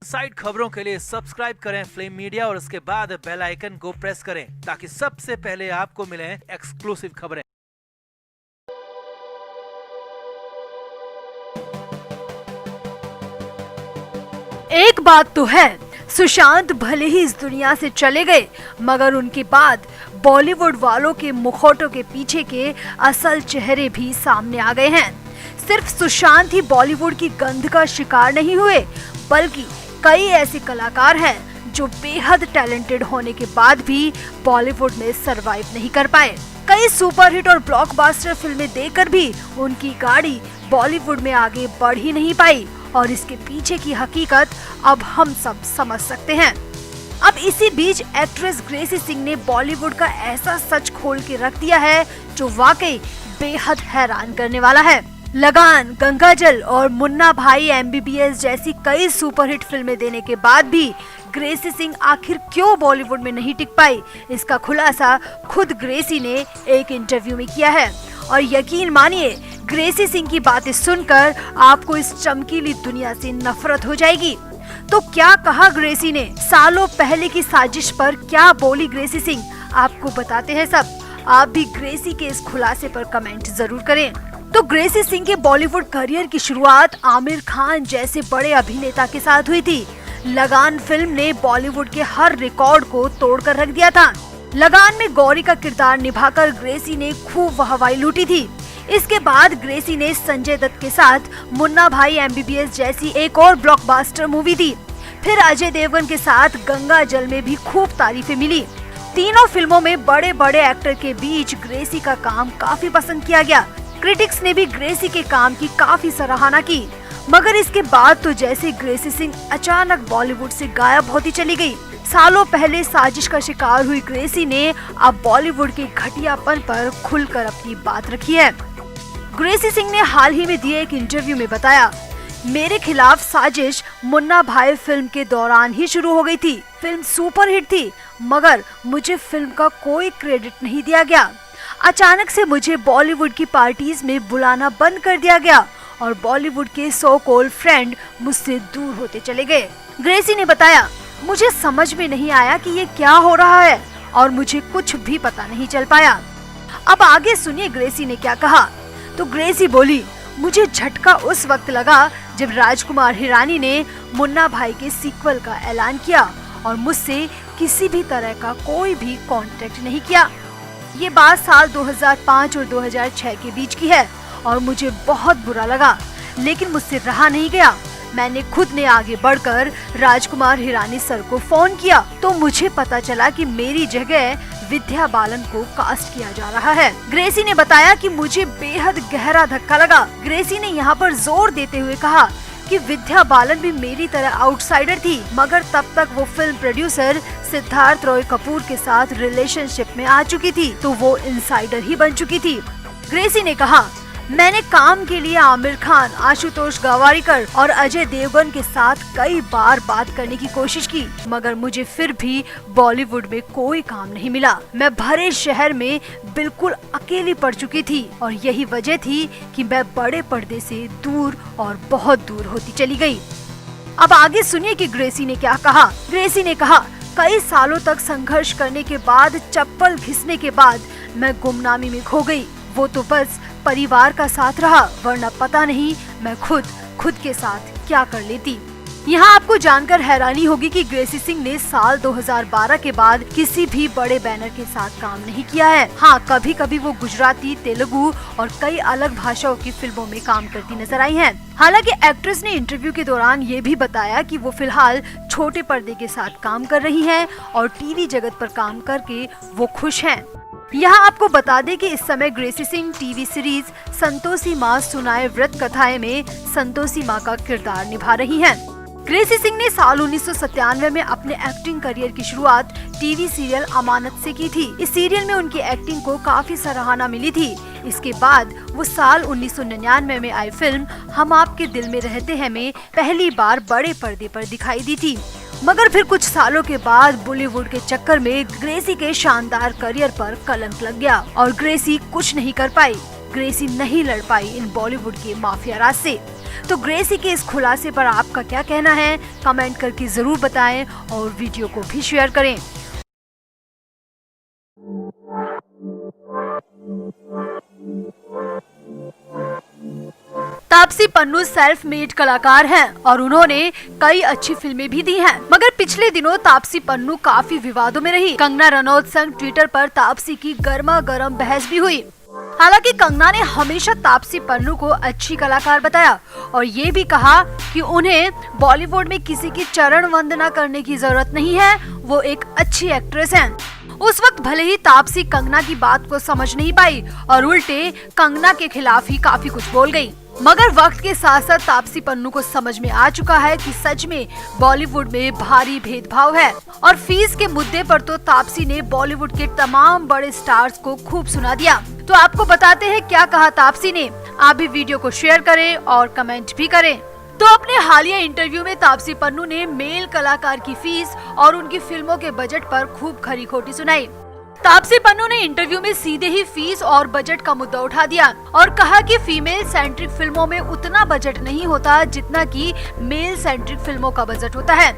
Side खबरों के लिए सब्सक्राइब करें फ्लेम मीडिया और उसके बाद बेल आइकन को प्रेस करें ताकि सबसे पहले आपको मिले एक्सक्लूसिव खबरें। एक बात तो है, सुशांत भले ही इस दुनिया से चले गए, मगर उनके बाद बॉलीवुड वालों के मुखौटों के पीछे के असल चेहरे भी सामने आ गए हैं। सिर्फ सुशांत ही बॉलीवुड की गंध का शिकार नहीं हुए, बल्कि कई ऐसे कलाकार हैं जो बेहद टैलेंटेड होने के बाद भी बॉलीवुड में सरवाइव नहीं कर पाए। कई सुपरहिट और ब्लॉकबस्टर फिल्में देकर भी उनकी गाड़ी बॉलीवुड में आगे बढ़ ही नहीं पाई और इसके पीछे की हकीकत अब हम सब समझ सकते हैं। अब इसी बीच एक्ट्रेस ग्रेसी सिंह ने बॉलीवुड का ऐसा सच खोल के रख दिया है जो वाकई बेहद हैरान करने वाला है। लगान, गंगाजल और मुन्ना भाई MBBS जैसी कई सुपरहिट फिल्में देने के बाद भी ग्रेसी सिंह आखिर क्यों बॉलीवुड में नहीं टिक पाई, इसका खुलासा खुद ग्रेसी ने एक इंटरव्यू में किया है। और यकीन मानिए, ग्रेसी सिंह की बातें सुनकर आपको इस चमकीली दुनिया से नफरत हो जाएगी। तो क्या कहा ग्रेसी ने, सालों पहले की साजिश पर क्या बोली ग्रेसी सिंह, आपको बताते हैं सब। आप भी ग्रेसी के इस खुलासे पर कमेंट जरूर करें। तो ग्रेसी सिंह के बॉलीवुड करियर की शुरुआत आमिर खान जैसे बड़े अभिनेता के साथ हुई थी। लगान फिल्म ने बॉलीवुड के हर रिकॉर्ड को तोड़कर रख दिया था। लगान में गौरी का किरदार निभाकर ग्रेसी ने खूब वाहवाही लूटी थी। इसके बाद ग्रेसी ने संजय दत्त के साथ मुन्ना भाई MBBS जैसी एक और ब्लॉकबस्टर मूवी दी। फिर अजय देवगन के साथ गंगाजल में भी खूब तारीफें मिली। तीनों फिल्मों में बड़े बड़े एक्टर के बीच ग्रेसी का काम काफी पसंद किया गया। क्रिटिक्स ने भी ग्रेसी के काम की काफी सराहना की। मगर इसके बाद तो जैसे ग्रेसी सिंह अचानक बॉलीवुड से गायब होती चली गई। सालों पहले साजिश का शिकार हुई ग्रेसी ने अब बॉलीवुड के घटियापन पर खुलकर अपनी बात रखी है। ग्रेसी सिंह ने हाल ही में दिए एक इंटरव्यू में बताया, मेरे खिलाफ साजिश मुन्ना भाई फिल्म के दौरान ही शुरू हो गई थी। फिल्म सुपरहिट थी, मगर मुझे फिल्म का कोई क्रेडिट नहीं दिया गया। अचानक से मुझे बॉलीवुड की पार्टीज में बुलाना बंद कर दिया गया और बॉलीवुड के सो कॉल्ड फ्रेंड मुझसे दूर होते चले गए। ग्रेसी ने बताया, मुझे समझ में नहीं आया कि ये क्या हो रहा है और मुझे कुछ भी पता नहीं चल पाया। अब आगे सुनिए ग्रेसी ने क्या कहा। तो ग्रेसी बोली, मुझे झटका उस वक्त लगा जब राजकुमार हिरानी ने मुन्ना भाई के सीक्वल का ऐलान किया और मुझसे किसी भी तरह का कोई भी कांटेक्ट नहीं किया। ये बात साल 2005 और 2006 के बीच की है और मुझे बहुत बुरा लगा, लेकिन मुझसे रहा नहीं गया। मैंने खुद ने आगे बढ़कर राजकुमार हिरानी सर को फोन किया तो मुझे पता चला कि मेरी जगह विद्या बालन को कास्ट किया जा रहा है। ग्रेसी ने बताया कि मुझे बेहद गहरा धक्का लगा। ग्रेसी ने यहाँ पर जोर देते हुए कहा कि विद्या बालन भी मेरी तरह आउटसाइडर थी, मगर तब तक वो फिल्म प्रोड्यूसर सिद्धार्थ रॉय कपूर के साथ रिलेशनशिप में आ चुकी थी, तो वो इनसाइडर ही बन चुकी थी। ग्रेसी ने कहा, मैंने काम के लिए आमिर खान, आशुतोष गवारीकर और अजय देवगन के साथ कई बार बात करने की कोशिश की, मगर मुझे फिर भी बॉलीवुड में कोई काम नहीं मिला। मैं भरे शहर में बिल्कुल अकेली पड़ चुकी थी और यही वजह थी कि मैं बड़े पर्दे से दूर और बहुत दूर होती चली गई। अब आगे सुनिए कि ग्रेसी ने क्या कहा। ग्रेसी ने कहा, कई सालों तक संघर्ष करने के बाद, चप्पल घिसने के बाद मैं गुमनामी में खो गई। वो तो बस परिवार का साथ रहा, वरना पता नहीं मैं खुद के साथ क्या कर लेती। यहाँ आपको जानकर हैरानी होगी कि ग्रेसी सिंह ने साल 2012 के बाद किसी भी बड़े बैनर के साथ काम नहीं किया है। हाँ, कभी कभी वो गुजराती, तेलुगु और कई अलग भाषाओं की फिल्मों में काम करती नजर आई हैं। हालांकि एक्ट्रेस ने इंटरव्यू के दौरान ये भी बताया कि वो फिलहाल छोटे पर्दे के साथ काम कर रही हैं और टीवी जगत पर काम करके वो खुश हैं। यहाँ आपको बता दें कि इस समय ग्रेसी सिंह टीवी सीरीज संतोषी माँ सुनाए व्रत कथाएं में संतोषी माँ का किरदार निभा रही हैं। ग्रेसी सिंह ने साल 1997 में अपने एक्टिंग करियर की शुरुआत टीवी सीरियल अमानत से की थी। इस सीरियल में उनकी एक्टिंग को काफी सराहना मिली थी। इसके बाद वो साल 1999 में आई फिल्म हम आपके दिल में रहते हैं में पहली बार बड़े पर्दे पर दिखाई दी थी। मगर फिर कुछ सालों के बाद बॉलीवुड के चक्कर में ग्रेसी के शानदार करियर पर कलंक लग गया और ग्रेसी कुछ नहीं कर पाई। ग्रेसी नहीं लड़ पाई इन बॉलीवुड के माफिया राज से। तो ग्रेसी के इस खुलासे पर आपका क्या कहना है, कमेंट करके जरूर बताएं और वीडियो को भी शेयर करें। तापसी पन्नू सेल्फ मेड कलाकार हैं और उन्होंने कई अच्छी फिल्में भी दी हैं। मगर पिछले दिनों तापसी पन्नू काफी विवादों में रही। कंगना रनौत संग ट्विटर पर तापसी की गर्मा गर्म बहस भी हुई। हालांकि कंगना ने हमेशा तापसी पन्नू को अच्छी कलाकार बताया और ये भी कहा कि उन्हें बॉलीवुड में किसी की चरण वंदना करने की जरूरत नहीं है, वो एक अच्छी एक्ट्रेस हैं। उस वक्त भले ही तापसी कंगना की बात को समझ नहीं पाई और उल्टे कंगना के खिलाफ ही काफी कुछ बोल गई। मगर वक्त के साथ साथ तापसी पन्नू को समझ में आ चुका है कि सच में बॉलीवुड में भारी भेदभाव है और फीस के मुद्दे पर तो तापसी ने बॉलीवुड के तमाम बड़े स्टार्स को खूब सुना दिया। तो आपको बताते हैं क्या कहा तापसी ने। आप भी वीडियो को शेयर करें और कमेंट भी करें। तो अपने हालिया इंटरव्यू में तापसी पन्नू ने मेल कलाकार की फीस और उनकी फिल्मों के बजट पर खूब खरी खोटी सुनाई। तापसी पन्नू ने इंटरव्यू में सीधे ही फीस और बजट का मुद्दा उठा दिया और कहा कि फीमेल सेंट्रिक फिल्मों में उतना बजट नहीं होता जितना कि मेल सेंट्रिक फिल्मों का बजट होता है।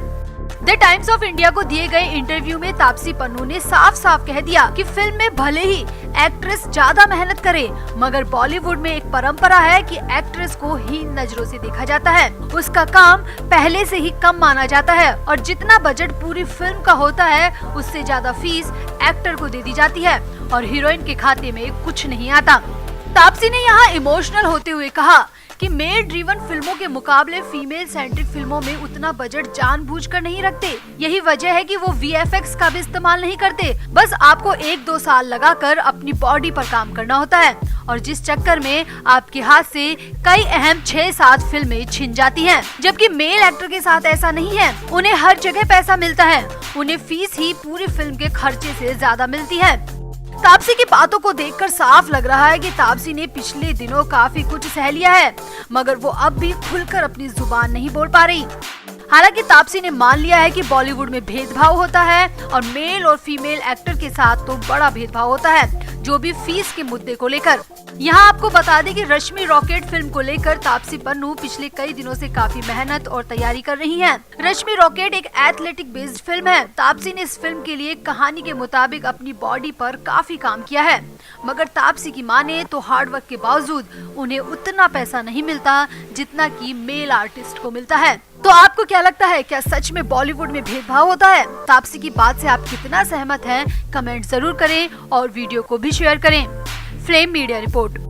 द टाइम्स ऑफ इंडिया को दिए गए इंटरव्यू में तापसी पन्नू ने साफ साफ कह दिया कि फिल्म में भले ही एक्ट्रेस ज्यादा मेहनत करे, मगर बॉलीवुड में एक परंपरा है कि एक्ट्रेस को हीन नजरों से देखा जाता है, उसका काम पहले से ही कम माना जाता है और जितना बजट पूरी फिल्म का होता है उससे ज्यादा फीस एक्टर को दे दी जाती है और हीरोइन के खाते में कुछ नहीं आता। तापसी ने यहाँ इमोशनल होते हुए कहा कि मेल ड्रिवन फिल्मों के मुकाबले फीमेल सेंट्रिक फिल्मों में उतना बजट जानबूझकर नहीं रखते। यही वजह है कि वो VFX का भी इस्तेमाल नहीं करते। बस आपको 1-2 साल लगाकर अपनी बॉडी पर काम करना होता है और जिस चक्कर में आपके हाथ से कई अहम 6-7 फिल्में छिन जाती हैं। जबकि मेल एक्टर के साथ ऐसा नहीं है, उन्हें हर जगह पैसा मिलता है, उन्हें फीस ही पूरी फिल्म के खर्चे से ज्यादा मिलती है। तापसी की बातों को देखकर साफ लग रहा है कि तापसी ने पिछले दिनों काफी कुछ सह लिया है, मगर वो अब भी खुलकर अपनी जुबान नहीं बोल पा रही। हालांकि तापसी ने मान लिया है कि बॉलीवुड में भेदभाव होता है और मेल और फीमेल एक्टर के साथ तो बड़ा भेदभाव होता है, जो भी फीस के मुद्दे को लेकर। यहाँ आपको बता दें कि रश्मि रॉकेट फिल्म को लेकर तापसी पन्नू पिछले कई दिनों से काफी मेहनत और तैयारी कर रही हैं। रश्मि रॉकेट एक एथलेटिक बेस्ड फिल्म है। तापसी ने इस फिल्म के लिए कहानी के मुताबिक अपनी बॉडी पर काफी काम किया है, मगर तापसी की माने तो हार्डवर्क के बावजूद उन्हें उतना पैसा नहीं मिलता जितना कि मेल आर्टिस्ट को मिलता है। तो आपको क्या लगता है, क्या सच में बॉलीवुड में भेदभाव होता है? तापसी की बात से आप कितना सहमत हैं, कमेंट जरूर करें और वीडियो को भी शेयर करें। Flame media report.